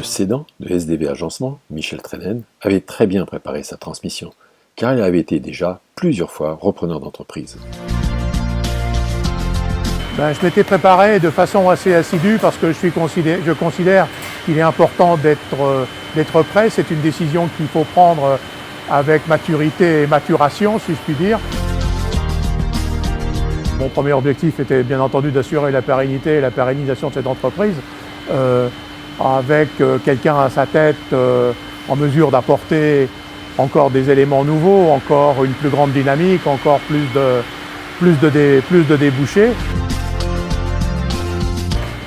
cédant de SDV Agencement, Michel Trennen, avait très bien préparé sa transmission, car il avait été déjà plusieurs fois repreneur d'entreprise. Je m'étais préparé de façon assez assidue parce que je considère qu'il est important d'être prêt. C'est une décision qu'il faut prendre avec maturité et maturation, si je puis dire. Mon premier objectif était bien entendu d'assurer la pérennité et la pérennisation de cette entreprise avec quelqu'un à sa tête en mesure d'apporter encore des éléments nouveaux, encore une plus grande dynamique, encore plus de débouchés.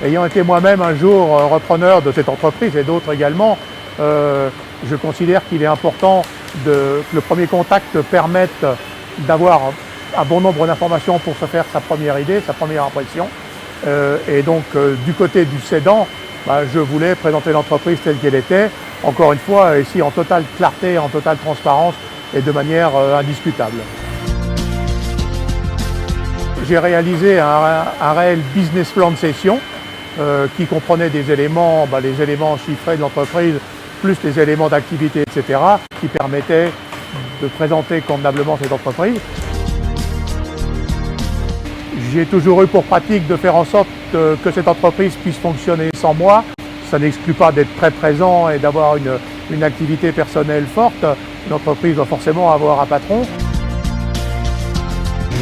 Ayant été moi-même un jour repreneur de cette entreprise et d'autres également, je considère qu'il est important que le premier contact permette d'avoir un bon nombre d'informations pour se faire sa première idée, sa première impression. Et donc du côté du cédant, je voulais présenter l'entreprise telle qu'elle était, encore une fois ici en totale clarté, en totale transparence et de manière indiscutable. J'ai réalisé un réel business plan de cession qui comprenait des éléments, les éléments chiffrés de l'entreprise, plus les éléments d'activité, etc., qui permettaient de présenter convenablement cette entreprise. J'ai toujours eu pour pratique de faire en sorte que cette entreprise puisse fonctionner sans moi. Ça n'exclut pas d'être très présent et d'avoir une activité personnelle forte. Une entreprise doit forcément avoir un patron.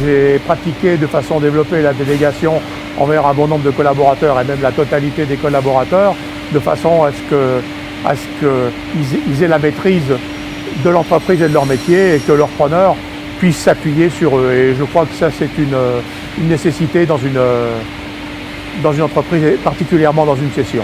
J'ai pratiqué de façon développée la délégation envers un bon nombre de collaborateurs et même la totalité des collaborateurs, de façon à ce qu'ils aient la maîtrise de l'entreprise et de leur métier et que leur preneur puisse s'appuyer sur eux. Et je crois que ça, c'est une nécessité dans une entreprise, et particulièrement dans une cession.